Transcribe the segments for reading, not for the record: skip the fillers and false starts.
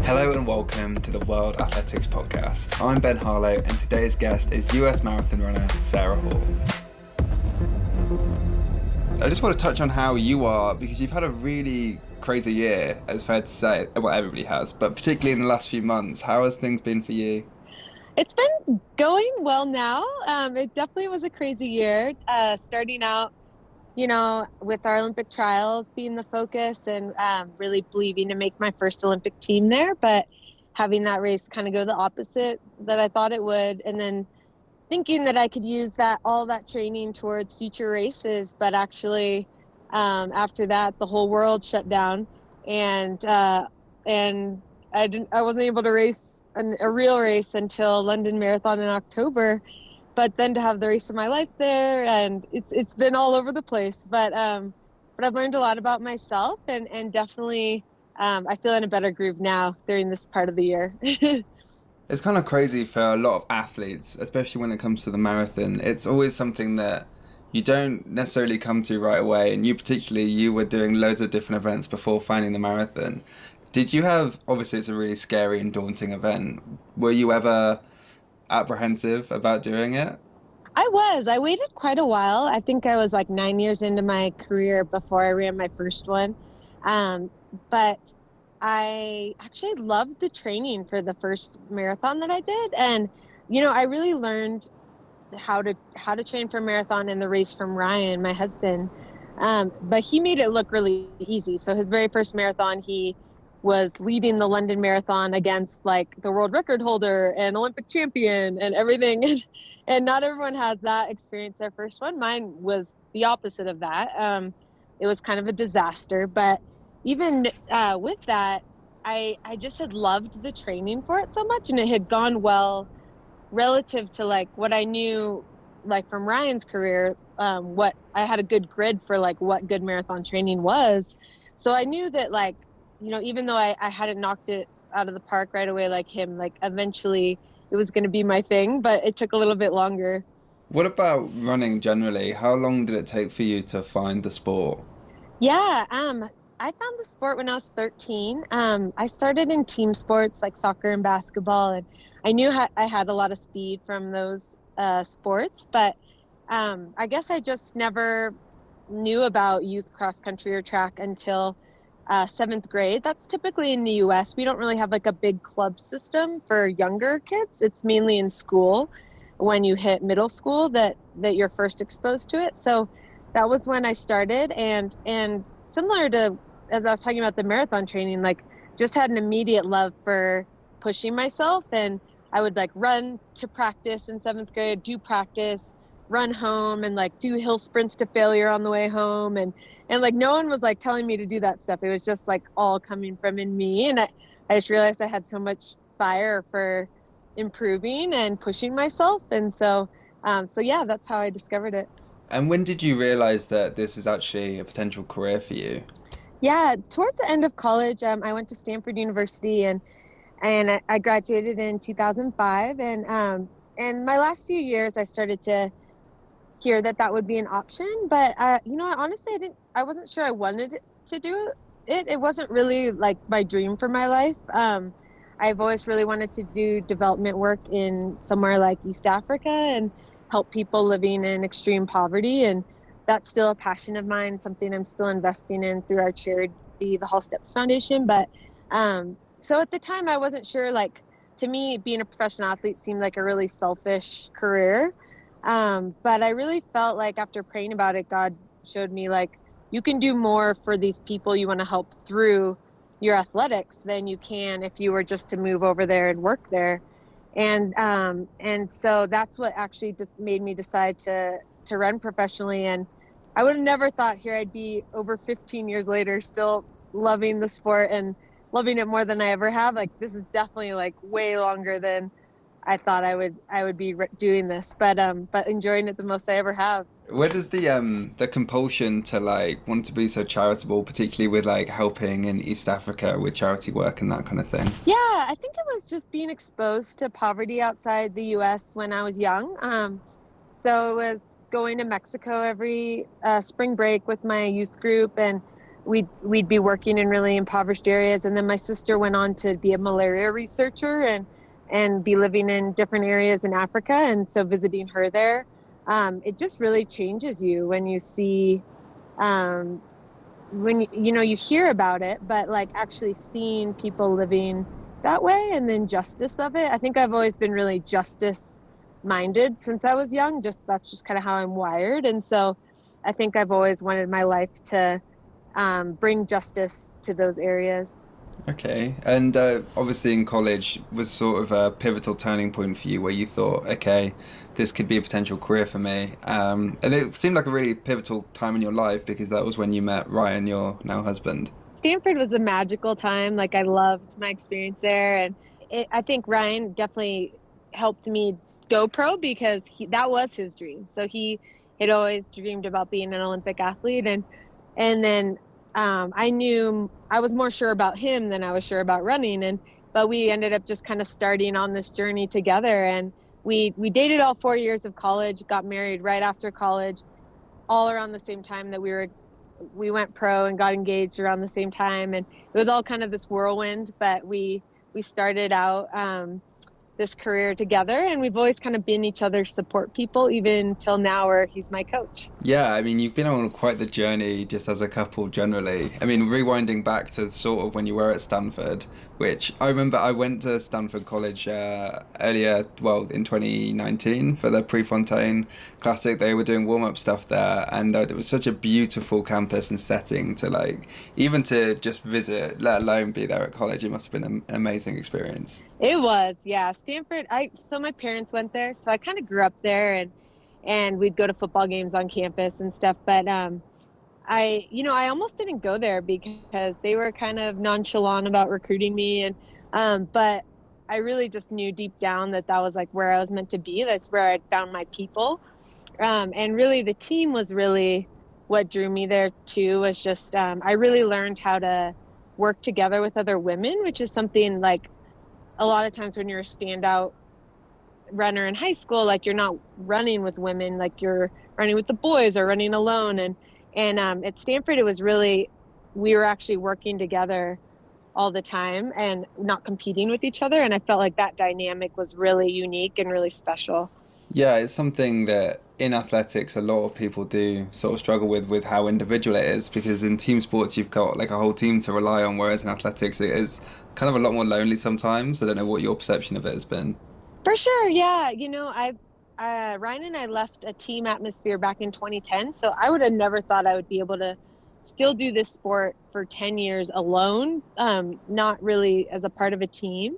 Hello and welcome to the World Athletics Podcast. I'm Ben Harlow and today's guest is US marathon runner Sara Hall. I just want to touch on how you are, because you've had a really crazy year, it's fair to say. Well, everybody has, but particularly in the last few months. How has things been for you? It's been going well now. It definitely was a crazy year, starting out, with our Olympic trials being the focus and really believing to make my first Olympic team there, but having that race kind of go the opposite that I thought it would. And then thinking that I could use all that training towards future races, but actually after that, the whole world shut down, and I wasn't able to race a real race until London Marathon in October. But then to have the race of my life there, and it's been all over the place. But I've learned a lot about myself, and definitely I feel in a better groove now during this part of the year. It's kind of crazy for a lot of athletes, especially when it comes to the marathon. It's always something that you don't necessarily come to right away. And you were doing loads of different events before finding the marathon. Did you have, obviously it's a really scary and daunting event. Were you ever apprehensive about doing it? I waited quite a while. I think I was like 9 years into my career before I ran my first one. But I actually loved the training for the first marathon that I did. And, I really learned how to train for a marathon in the race from Ryan, my husband. But he made it look really easy. So his very first marathon, he was leading the London Marathon against like the world record holder and Olympic champion and everything. And not everyone has that experience their first one. Mine was the opposite of that. It was kind of a disaster. But even with that, I just had loved the training for it so much, and it had gone well relative to like what I knew, like from Ryan's career. What I had a good grid for, like what good marathon training was. So I knew that, like, even though I hadn't knocked it out of the park right away like him, like eventually it was going to be my thing, but it took a little bit longer. What about running generally? How long did it take for you to find the sport? Yeah, I found the sport when I was 13. I started in team sports like soccer and basketball, and I knew I had a lot of speed from those sports, but I guess I just never knew about youth cross country or track until seventh grade. That's typically in the US. We don't really have like a big club system for younger kids. It's mainly in school when you hit middle school that you're first exposed to it. So that was when I started, and similar to as I was talking about the marathon training, like just had an immediate love for pushing myself. And I would like run to practice in seventh grade, do practice, run home, and like do hill sprints to failure on the way home. And like no one was like telling me to do that stuff. It was just like all coming from in me. And I just realized I had so much fire for improving and pushing myself. And so yeah, that's how I discovered it. And when did you realize that this is actually a potential career for you? Yeah, towards the end of college, I went to Stanford University, and I graduated in 2005. And my last few years, I started to hear that would be an option. But honestly, I wasn't sure I wanted to do it. It wasn't really like my dream for my life. I've always really wanted to do development work in somewhere like East Africa and help people living in extreme poverty. And that's still a passion of mine, something I'm still investing in through our charity, the Hall Steps Foundation. But so at the time, I wasn't sure, like, to me, being a professional athlete seemed like a really selfish career. But I really felt like after praying about it, God showed me, like, you can do more for these people you want to help through your athletics than you can if you were just to move over there and work there. And so that's what actually just made me decide to run professionally. And I would have never thought here I'd be over 15 years later, still loving the sport and loving it more than I ever have. Like, this is definitely like way longer than I thought I would be doing this, but enjoying it the most I ever have. Where does the compulsion to like want to be so charitable, particularly with like helping in East Africa with charity work and that kind of thing? Yeah, I think it was just being exposed to poverty outside the US when I was young. So it was going to Mexico every spring break with my youth group, and we'd be working in really impoverished areas. And then my sister went on to be a malaria researcher and be living in different areas in Africa. And so visiting her there, it just really changes you when you see, um, you hear about it, but like actually seeing people living that way and then justice of it. I think I've always been really justice minded since I was young. Just that's just kind of how I'm wired. And so I think I've always wanted my life to bring justice to those areas. Okay. And obviously in college was sort of a pivotal turning point for you where you thought, okay, this could be a potential career for me. And it seemed like a really pivotal time in your life because that was when you met Ryan, your now husband. Stanford was a magical time. Like I loved my experience there, and I think Ryan definitely helped me go pro because that was his dream. So he had always dreamed about being an Olympic athlete, and then I knew I was more sure about him than I was sure about running, and but we ended up just kind of starting on this journey together, and we dated all 4 years of college, got married right after college, all around the same time that we went pro and got engaged around the same time, and it was all kind of this whirlwind, but we started out this career together, and we've always kind of been each other's support people even till now where he's my coach. Yeah, I mean, you've been on quite the journey just as a couple generally. I mean, rewinding back to sort of when you were at Stanford, which I remember I went to Stanford College earlier, well, in 2019 for the Prefontaine Classic. They were doing warm-up stuff there, and it was such a beautiful campus and setting to like, even to just visit, let alone be there at college. It must have been an amazing experience. It was, yeah, Stanford. So my parents went there, so I kind of grew up there, and we'd go to football games on campus and stuff, but I almost didn't go there because they were kind of nonchalant about recruiting me, and but I really just knew deep down that that was like where I was meant to be. That's where I'd found my people, and really the team was really what drew me there too. Was just I really learned how to work together with other women, which is something like a lot of times when you're a standout runner in high school, like you're not running with women, like you're running with the boys or running alone. And at Stanford, it was really, we were actually working together all the time and not competing with each other. And I felt like that dynamic was really unique and really special. Yeah, it's something that in athletics a lot of people do sort of struggle with how individual it is because in team sports you've got like a whole team to rely on, whereas in athletics it is kind of a lot more lonely sometimes. I don't know what your perception of it has been. For sure, yeah. Ryan and I left a team atmosphere back in 2010, so I would have never thought I would be able to still do this sport for 10 years alone, not really as a part of a team.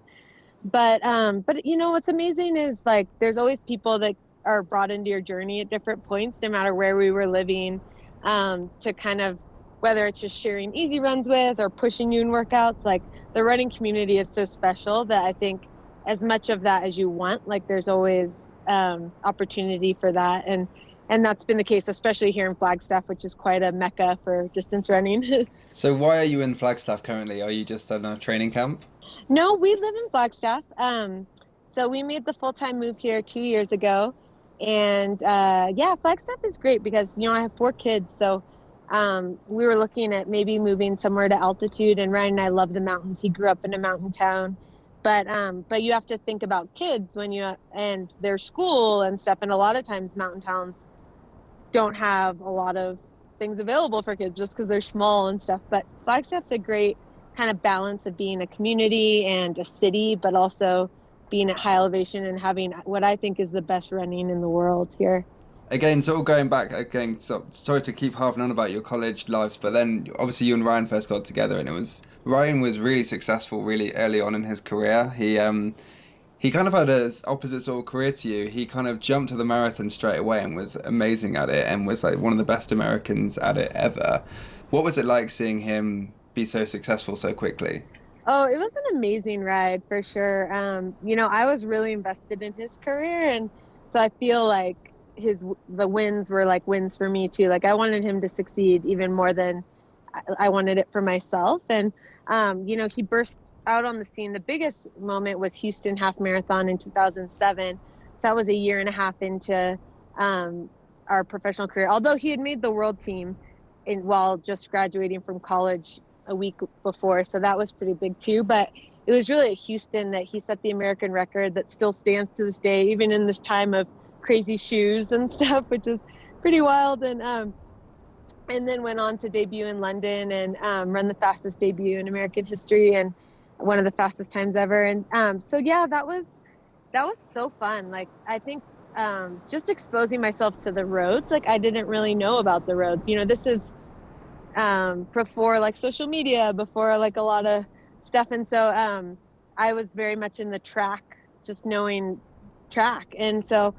But what's amazing is like there's always people that are brought into your journey at different points, no matter where we were living, to kind of whether it's just sharing easy runs with or pushing you in workouts. Like the running community is so special that I think as much of that as you want, like there's always opportunity for that, and that's been the case, especially here in Flagstaff, which is quite a mecca for distance running. So why are you in Flagstaff currently? Are you just on a training camp? No, we live in Flagstaff. So we made the full-time move here 2 years ago. And yeah, Flagstaff is great because, I have 4 kids. So we were looking at maybe moving somewhere to altitude. And Ryan and I love the mountains. He grew up in a mountain town. But you have to think about kids and their school and stuff. And a lot of times mountain towns don't have a lot of things available for kids just because they're small and stuff. But Flagstaff's a great kind of balance of being a community and a city, but also being at high elevation and having what I think is the best running in the world here. Again, sort of going back again, sorry to keep harping on about your college lives, but then obviously you and Ryan first got together and it was Ryan was really successful really early on in his career. He kind of had a opposite sort of career to you. He kind of jumped to the marathon straight away and was amazing at it and was like one of the best Americans at it ever. What was it like seeing him be so successful so quickly? Oh, it was an amazing ride for sure. I was really invested in his career, and so I feel like the wins were like wins for me too. Like I wanted him to succeed even more than I wanted it for myself. And he burst out on the scene. The biggest moment was Houston Half Marathon in 2007. So that was a year and a half into our professional career. Although he had made the world team, while just graduating from college a week before. So that was pretty big too. But it was really at Houston that he set the American record that still stands to this day, even in this time of crazy shoes and stuff, which is pretty wild. And then went on to debut in London and run the fastest debut in American history and one of the fastest times ever. And so yeah, that was so fun. Like I think just exposing myself to the roads. Like I didn't really know about the roads. You know, this is before like social media, before like a lot of stuff. And so I was very much in the track, just knowing track. And so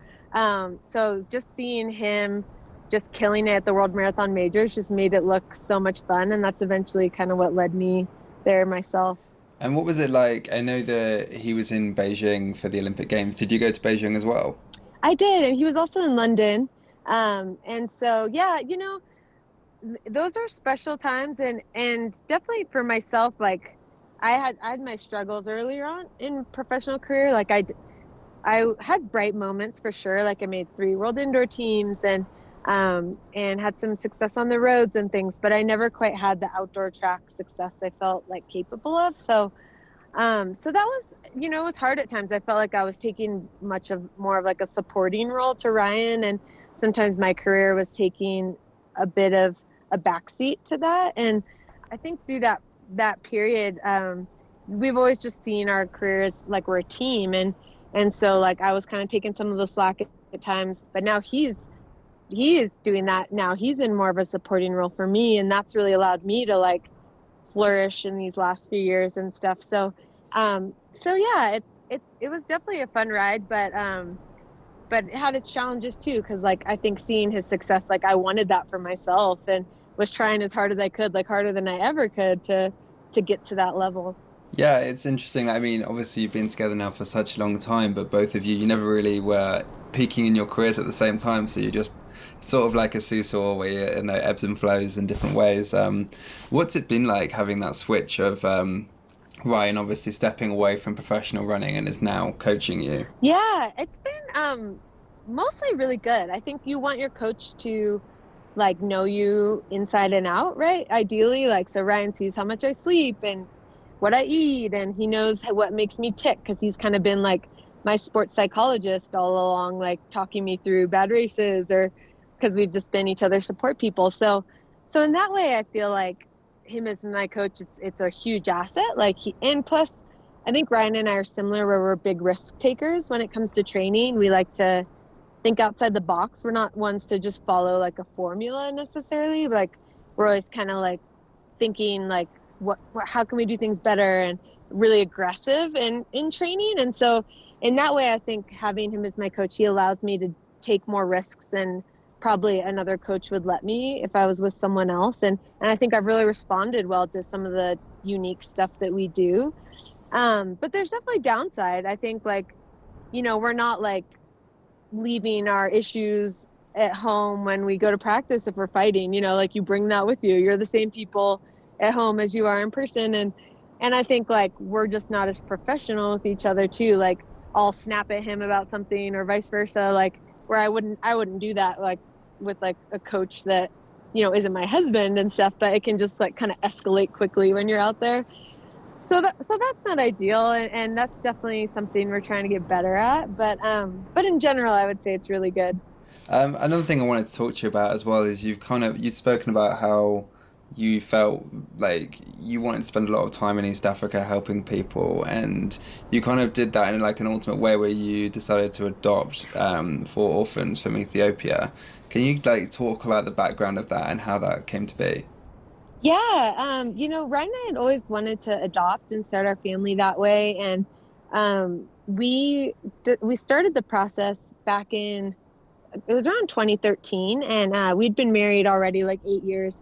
just seeing him just killing it at the World Marathon Majors just made it look so much fun. And that's eventually kind of what led me there myself. And what was it like? I know that he was in Beijing for the Olympic Games. Did you go to Beijing as well? I did. And he was also in London. And so, yeah, those are special times and definitely for myself, like I had my struggles earlier on in professional career. Like I had bright moments for sure. Like I made 3 world indoor teams and had some success on the roads and things, but I never quite had the outdoor track success I felt like capable of. So that was, it was hard at times. I felt like I was taking much of more of like a supporting role to Ryan, and sometimes my career was taking a bit of a backseat to that. And I think through that period, we've always just seen our careers like we're a team, and so like I was kind of taking some of the slack at times, but now he is doing that now. He's in more of a supporting role for me, and that's really allowed me to like flourish in these last few years and stuff. So yeah, it was definitely a fun ride, but it had its challenges too, because like I think seeing his success, like I wanted that for myself and was trying as hard as I could, like harder than I ever could to get to that level. Yeah, it's interesting. I mean, obviously you've been together now for such a long time, but both of you never really were peaking in your careers at the same time. So you just sort of like a seesaw where you know ebbs and flows in different ways. What's it been like having that switch of Ryan obviously stepping away from professional running and is now coaching you? Yeah, it's been mostly really good. I think you want your coach to like know you inside and out, right? Ideally, like so Ryan sees how much I sleep and what I eat, and he knows what makes me tick because he's kind of been like my sports psychologist all along, like talking me through bad races or because we've just been each other's support people. So in that way, I feel like him as my coach, it's a huge asset. And plus, I think Ryan and I are similar where we're big risk takers when it comes to training. We like to think outside the box. We're not ones to just follow like a formula necessarily. Like we're always kind of like thinking like how can we do things better and really aggressive in training. And so in that way, I think having him as my coach, he allows me to take more risks than probably another coach would let me if I was with someone else. And I think I've really responded well to some of the unique stuff that we do. But there's definitely downside. I think like, we're not like leaving our issues at home when we go to practice if we're fighting, like you bring that with you. You're the same people at home as you are in person. And I think like we're just not as professional with each other too. Like I'll snap at him about something or vice versa, like where I wouldn't do that like with like a coach that, isn't my husband and stuff, but it can just like kind of escalate quickly when you're out there. So that's not ideal, and that's definitely something we're trying to get better at. But in general, I would say it's really good. Another thing I wanted to talk to you about as well is you've spoken about how you felt like you wanted to spend a lot of time in East Africa helping people, and you kind of did that in like an ultimate way where you decided to adopt 4 orphans from Ethiopia. Can you like talk about the background of that and how that came to be? Yeah, Ryan and I had always wanted to adopt and start our family that way, and we started the process back in it was around 2013, and we'd been married already like 8 years,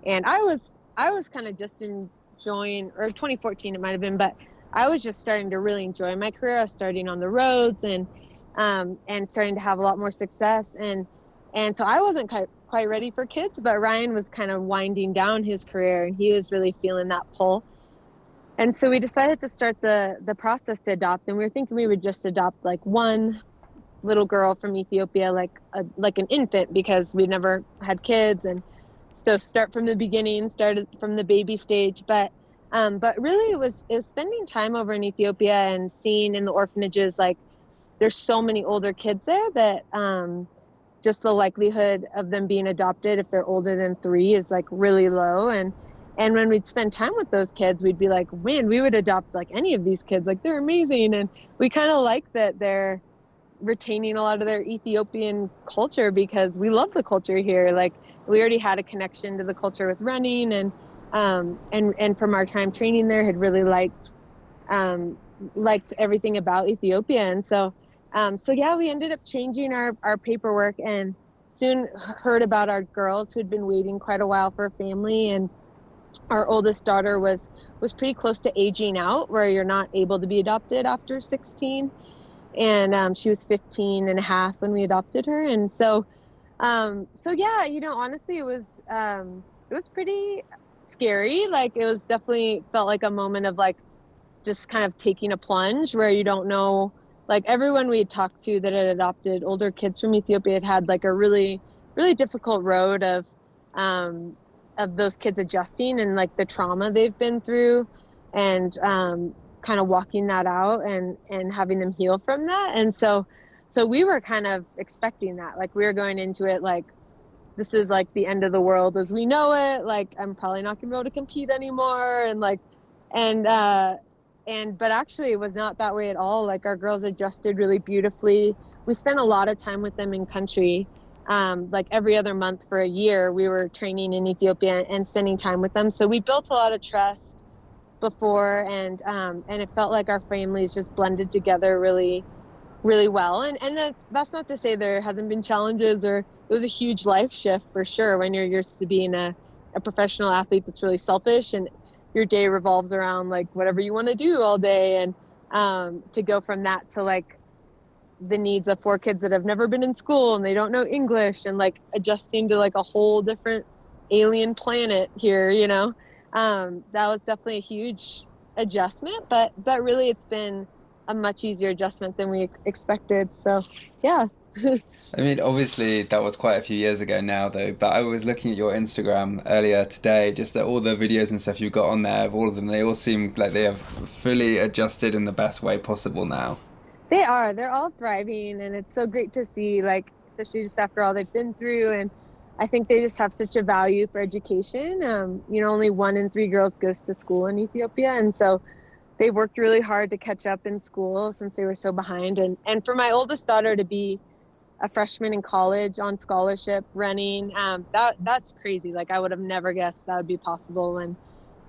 and I was kind of just enjoying, or 2014 it might have been, but I was just starting to really enjoy my career. I was starting on the roads and starting to have a lot more success, and so I wasn't quite ready for kids, but Ryan was kind of winding down his career and he was really feeling that pull. And so we decided to start the process to adopt, and we were thinking we would just adopt like one little girl from Ethiopia, like an infant, because we never had kids. So start from the beginning, start from the baby stage. But really it was spending time over in Ethiopia and seeing in the orphanages, like there's so many older kids there that just the likelihood of them being adopted if they're older than 3 is like really low. And when we'd spend time with those kids, we'd be like, man, we would adopt like any of these kids, like they're amazing. And we kind of like that they're retaining a lot of their Ethiopian culture because we love the culture here. Like we already had a connection to the culture with running, and from our time training there had really um liked everything about Ethiopia. And so yeah, we ended up changing our paperwork and soon heard about our girls who had been waiting quite a while for a family. And our oldest daughter was pretty close to aging out where you're not able to be adopted after 16. And she was 15 and a half when we adopted her. And so yeah, honestly, it was pretty scary. Like it was definitely felt like a moment of like just kind of taking a plunge where you don't know. Like everyone we had talked to that had adopted older kids from Ethiopia had had like a really really difficult road um of those kids adjusting and like the trauma they've been through, and kind of walking that out and having them heal from that. And so we were kind of expecting that. Like we were going into it like this is like the end of the world as we know it. Like I'm probably not gonna be able to compete anymore. And but actually it was not that way at all. Like our girls adjusted really beautifully. We spent a lot of time with them in country. Like every other month for a year, we were training in Ethiopia and spending time with them. So we built a lot of trust before, and it felt like our families just blended together really really well. And that's not to say there hasn't been challenges, or it was a huge life shift for sure when you're used to being a professional athlete that's really selfish and your day revolves around like whatever you want to do all day. And to go from that to like the needs of 4 kids that have never been in school and they don't know English, and like adjusting to like a whole different alien planet here, that was definitely a huge adjustment, but really it's been a much easier adjustment than we expected. So yeah. I mean, obviously that was quite a few years ago now, though. But I was looking at your Instagram earlier today, just at all the videos and stuff you've got on there of all of them. They all seem like they have fully adjusted in the best way possible now. They're all thriving, and it's so great to see, like, especially just after all they've been through. And I think they just have such a value for education. Only 1 in 3 girls goes to school in Ethiopia. And so they've worked really hard to catch up in school since they were so behind. And for my oldest daughter to be a freshman in college on scholarship running, that's crazy. Like I would have never guessed that would be possible when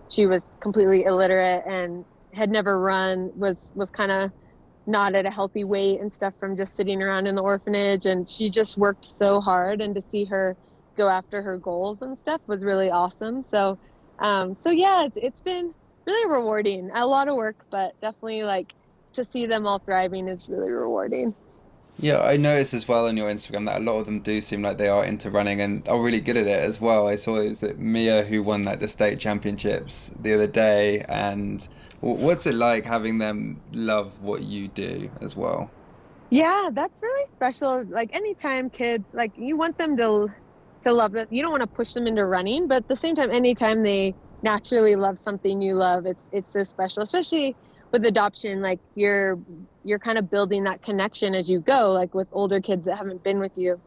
she was completely illiterate and had never run, was kind of not at a healthy weight and stuff from just sitting around in the orphanage. And she just worked so hard, and to see her go after her goals and stuff was really awesome. So yeah, it's been really rewarding. A lot of work, but definitely like to see them all thriving is really rewarding. Yeah, I noticed as well on your Instagram that a lot of them do seem like they are into running and are really good at it as well. I saw is it Mia who won like the state championships the other day, and what's it like having them love what you do as well? Yeah, that's really special. Like anytime kids, like you want them to love it. You don't want to push them into running, but at the same time, anytime they naturally love something you love, it's so special. Especially with adoption, like you're kind of building that connection as you go, like with older kids that haven't been with you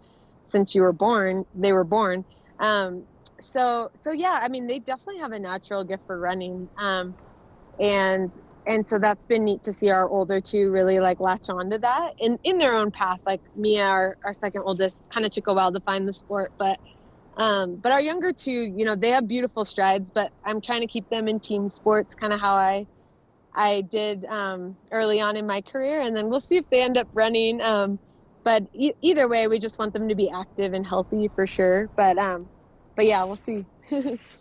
since you were born, they were born. Um, so yeah, I mean, they definitely have a natural gift for running. And so that's been neat to see our older two really like latch on to that in their own path. Like Mia, our second oldest, kind of took a while to find the sport, but our younger two, they have beautiful strides, but I'm trying to keep them in team sports, kind of how I did early on in my career. And then we'll see if they end up running. But either way, we just want them to be active and healthy for sure. But yeah, we'll see.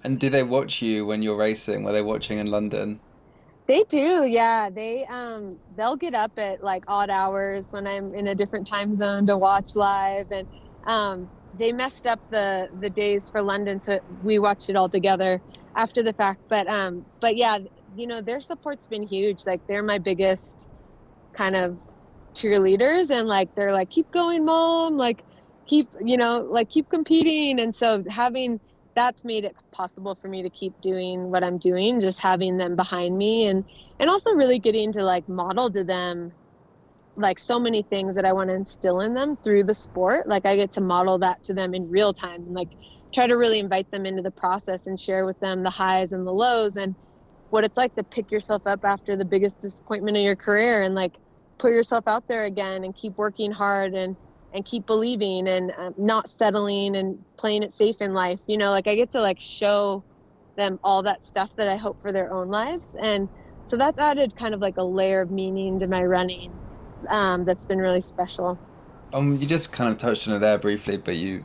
And do they watch you when you're racing? Were they watching in London? They do, yeah. They'll get up at like odd hours when I'm in a different time zone to watch live. And they messed up the days for London, so we watched it all together after the fact. But yeah, their support's been huge. Like they're my biggest kind of cheerleaders, and like they're like, keep going, mom, like keep competing. And so having that's made it possible for me to keep doing what I'm doing, just having them behind me, and also really getting to like model to them like so many things that I want to instill in them through the sport. Like I get to model that to them in real time and like try to really invite them into the process and share with them the highs and the lows and what it's like to pick yourself up after the biggest disappointment of your career and like put yourself out there again and keep working hard and keep believing and not settling and playing it safe in life. You know, like I get to like show them all that stuff that I hope for their own lives. And so that's added kind of like a layer of meaning to my running, that's been really special. You just kind of touched on it there briefly, but you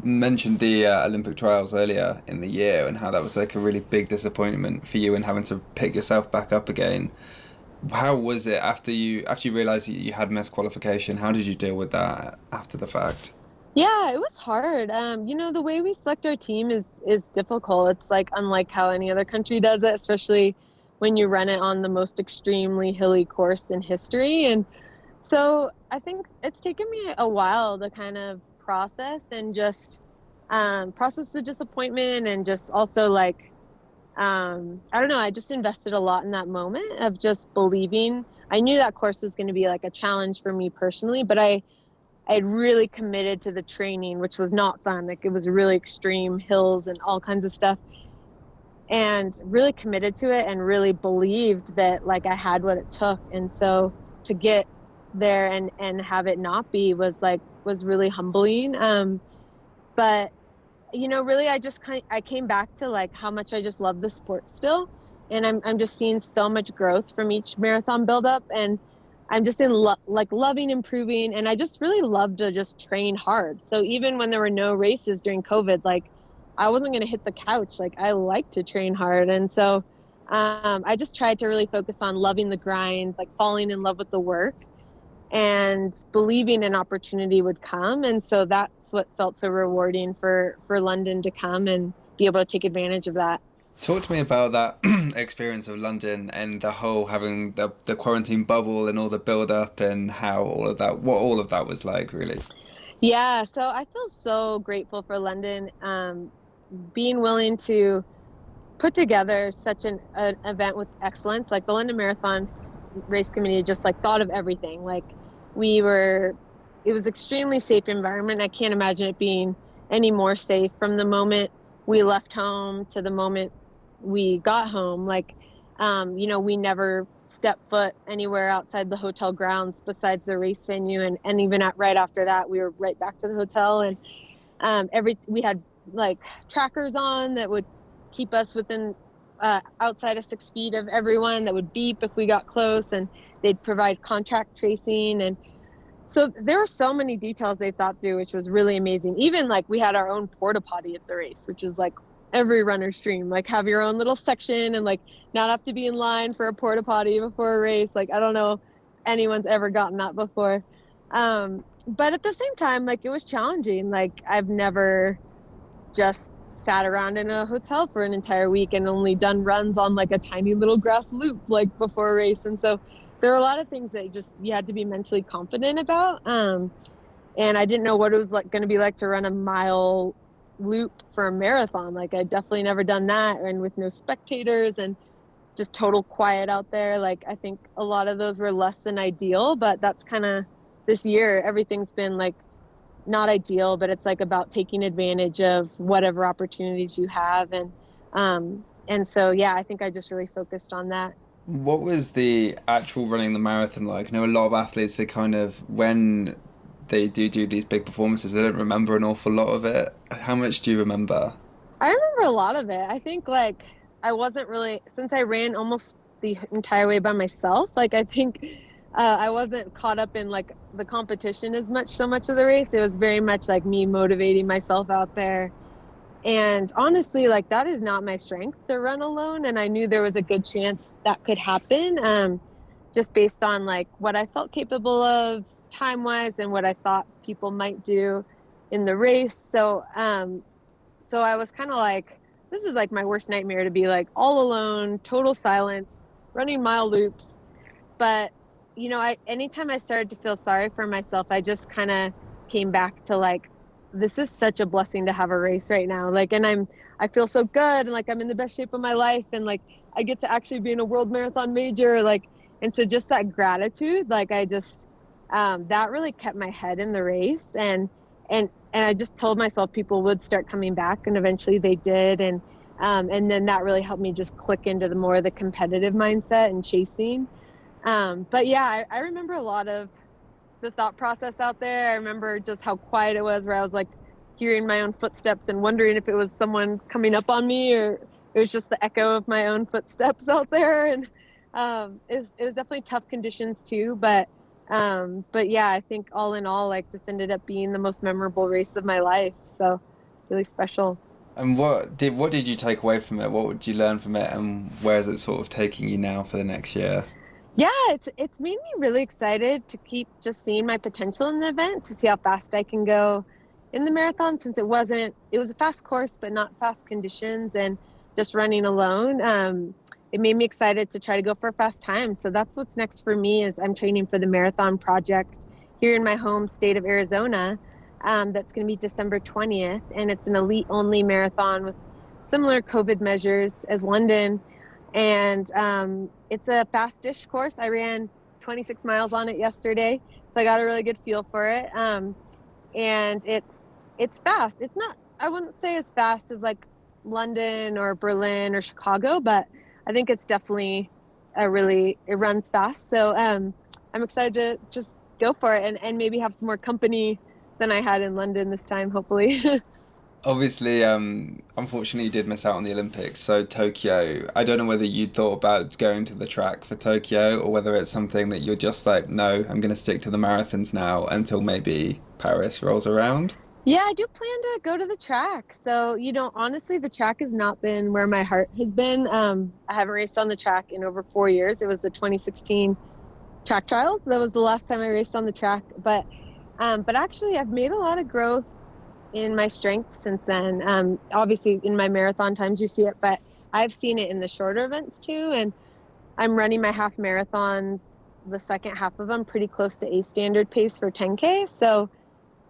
mentioned the Olympic trials earlier in the year and how that was like a really big disappointment for you and having to pick yourself back up again. How was it after you realized you had missed qualification? How did you deal with that after the fact? Yeah, it was hard. You know, the way we select our team is difficult. It's like unlike how any other country does it, especially when you run it on the most extremely hilly course in history. And so I think it's taken me a while to kind of process and just process the disappointment and just also like I don't know, I just invested a lot in that moment of just believing. I knew that course was going to be like a challenge for me personally, but I had really committed to the training, which was not fun. Like it was really extreme hills and all kinds of stuff, and really committed to it and really believed that like I had what it took. And so to get there and have it not be was really humbling. But you know, really, I came back to like how much I just love the sport still, and I'm just seeing so much growth from each marathon buildup, and I'm just like loving improving, and I just really love to just train hard. So even when there were no races during COVID, like I wasn't going to hit the couch. Like I like to train hard, and so I just tried to really focus on loving the grind, like falling in love with the work and believing an opportunity would come. And so that's what felt so rewarding for London to come and be able to take advantage of that. Talk to me about that experience of London and the whole having the quarantine bubble and all the build up and how what all of that was like, really. Yeah, so I feel so grateful for London, being willing to put together such an event with excellence. Like the London Marathon race committee just like thought of everything. Like we were, it was extremely safe environment. I can't imagine it being any more safe from the moment we left home to the moment we got home. Like, you know, we never stepped foot anywhere outside the hotel grounds besides the race venue. And even right after that, we were right back to the hotel. And we had like trackers on that would keep us within outside of 6 feet of everyone, that would beep if we got close, and they'd provide contact tracing. And so there were so many details they thought through, which was really amazing. Even like we had our own porta potty at the race, which is like every runner's dream, like have your own little section and like not have to be in line for a porta potty before a race. Like I don't know anyone's ever gotten that before. But at the same time, like it was challenging. Like I've never just sat around in a hotel for an entire week and only done runs on like a tiny little grass loop like before a race. And so there were a lot of things that just you had to be mentally confident about. And I didn't know what it was like going to be like to run a mile loop for a marathon. Like I'd definitely never done that, and with no spectators and just total quiet out there. Like I think a lot of those were less than ideal, but that's kind of this year everything's been like not ideal, but it's like about taking advantage of whatever opportunities you have. And so yeah, I think I just really focused on that. What was the actual running the marathon like? I know a lot of athletes, they kind of, when they do these big performances, they don't remember an awful lot of it. How much do you remember? I remember a lot of it. I think like I wasn't really, since I ran almost the entire way by myself, like I think I wasn't caught up in like the competition as much, so much of the race. It was very much like me motivating myself out there. And honestly, like that is not my strength to run alone. And I knew there was a good chance that could happen, just based on like what I felt capable of time wise and what I thought people might do in the race. So I was kind of like, this is like my worst nightmare, to be like all alone, total silence, running mile loops. But, you know, anytime I started to feel sorry for myself, I just kind of came back to like, this is such a blessing to have a race right now. Like, and I feel so good and like I'm in the best shape of my life and like I get to actually be in a world marathon major, like, and so just that gratitude, like I just that really kept my head in the race, and I just told myself people would start coming back, and eventually they did, and then that really helped me just click into the more of the competitive mindset and chasing. But yeah, I remember a lot of the thought process out there. I remember just how quiet it was, where I was like hearing my own footsteps and wondering if it was someone coming up on me or it was just the echo of my own footsteps out there. And it was definitely tough conditions too, but yeah, I think all in all, like, just ended up being the most memorable race of my life. So really special. And what did you take away from it? What did you learn from it, and where is it sort of taking you now for the next year? Yeah, it's made me really excited to keep just seeing my potential in the event, to see how fast I can go in the marathon, since it was a fast course but not fast conditions, and just running alone. It made me excited to try to go for a fast time. So that's what's next for me, is I'm training for the marathon project here in my home state of Arizona. That's going to be December 20th, and it's an elite only marathon with similar COVID measures as London. And it's a fast-ish course. I ran 26 miles on it yesterday, so I got a really good feel for it. And it's fast. It's not, I wouldn't say as fast as like London or Berlin or Chicago, but I think it's definitely it runs fast. So I'm excited to just go for it, and maybe have some more company than I had in London this time, hopefully. Obviously, unfortunately, you did miss out on the Olympics. So Tokyo, I don't know whether you thought about going to the track for Tokyo, or whether it's something that you're just like, no, I'm going to stick to the marathons now until maybe Paris rolls around. Yeah, I do plan to go to the track. So, honestly, the track has not been where my heart has been. I haven't raced on the track in over 4 years. It was the 2016 track trials. That was the last time I raced on the track. But actually, I've made a lot of growth in my strength since then. Obviously, in my marathon times, you see it, but I've seen it in the shorter events too. And I'm running my half marathons, the second half of them, pretty close to a standard pace for 10K. So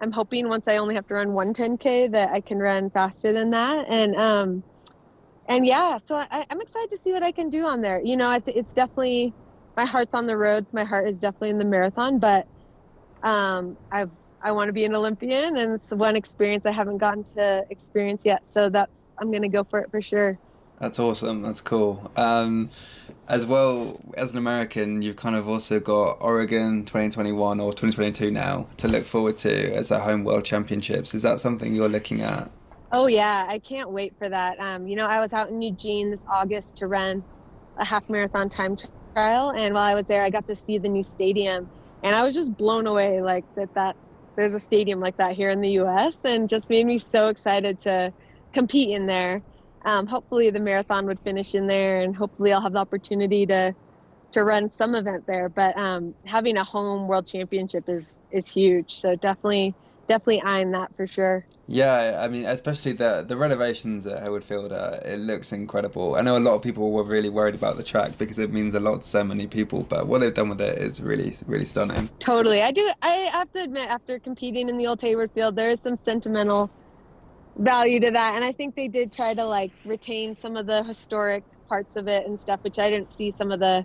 I'm hoping once I only have to run one 10K that I can run faster than that. And yeah, so I'm excited to see what I can do on there. It's definitely, my heart's on the roads. My heart is definitely in the marathon, but I want to be an Olympian, and it's one experience I haven't gotten to experience yet. So I'm going to go for it for sure. That's awesome. That's cool. As well as an American, you've kind of also got Oregon 2021 or 2022 now to look forward to as a home world championships. Is that something you're looking at? Oh yeah, I can't wait for that. I was out in Eugene this August to run a half marathon time trial, and while I was there, I got to see the new stadium, and I was just blown away, like there's a stadium like that here in the U.S., and just made me so excited to compete in there. Hopefully the marathon would finish in there, and hopefully I'll have the opportunity to run some event there. But having a home world championship is huge. So definitely eyeing that for sure. Yeah, I mean, especially the renovations at Hayward Field, it looks incredible. I know a lot of people were really worried about the track because it means a lot to so many people, but what they've done with it is really, really stunning. Totally. I have to admit, after competing in the old Hayward Field, there is some sentimental value to that. And I think they did try to like retain some of the historic parts of it and stuff, which I didn't see some of the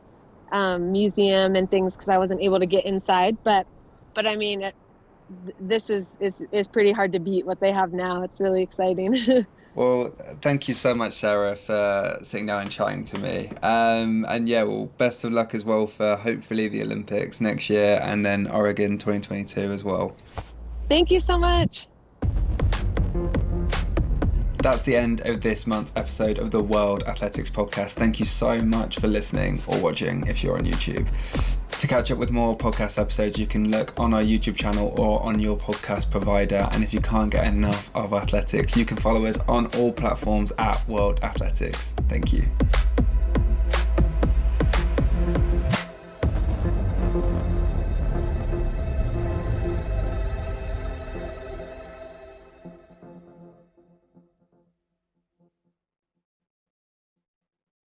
museum and things because I wasn't able to get inside. But I mean, this is pretty hard to beat what they have now. It's really exciting. Well, thank you so much, Sarah, for sitting down and chatting to me. And yeah, well, best of luck as well for hopefully the Olympics next year and then Oregon 2022 as well. Thank you so much. That's the end of this month's episode of the World Athletics Podcast. Thank you so much for listening or watching if you're on YouTube. To catch up with more podcast episodes, you can look on our YouTube channel or on your podcast provider. And if you can't get enough of athletics, you can follow us on all platforms at World Athletics. Thank you.